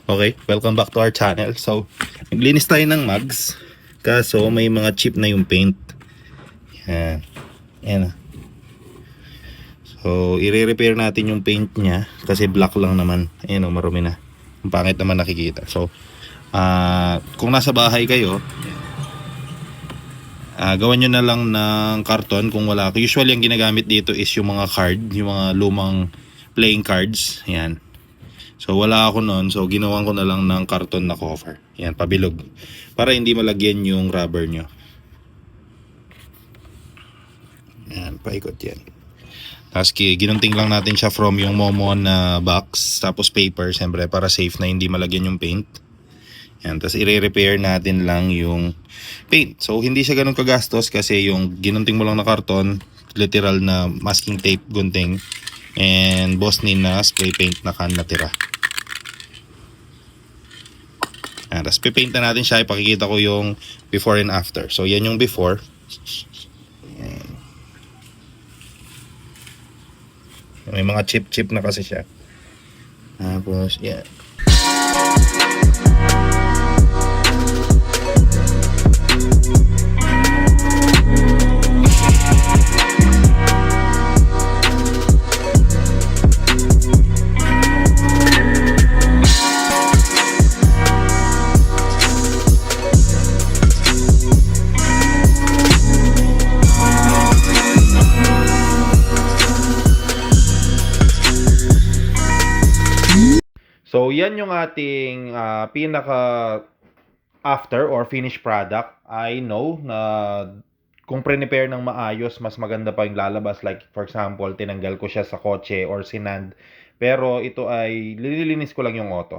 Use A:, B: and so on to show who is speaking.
A: Okay, welcome back to our channel. So, naglinis tayo ng mugs. Kaso, may mga chip na yung paint. Yan. Yan. So, i-repair natin yung paint niya. Kasi black lang naman. Ayan o, marumi na. Ang pangit naman nakikita. So, kung nasa bahay kayo, gawan nyo na lang ng karton kung wala. Usually, ang ginagamit dito is yung mga card. Yung mga lumang playing cards. Yan. So wala ako noon, so ginawan ko na lang ng karton na cover. Yan, pabilog. Para hindi malagyan yung rubber nyo. Yan, paikot yan. Tapos ginunting lang natin siya from yung Momo na box. Tapos paper, siyempre para safe na hindi malagyan yung paint. Yan, tapos i-repair natin lang yung paint. So hindi siya ganun kagastos kasi yung ginunting mo lang na karton, literal na masking tape gunting, and Boss Ni na spray paint na can natira. Tapos pipaint na natin siya. Ipakikita ko yung before and after. So yan yung before. Yan. May mga chip na kasi siya. Tapos yan. So, yan yung ating pinaka after or finished product. I know na kung prepare ng maayos, mas maganda pa yung lalabas. Like, for example, tinanggal ko siya sa kotse or sinand. Pero ito ay lililinis ko lang yung auto.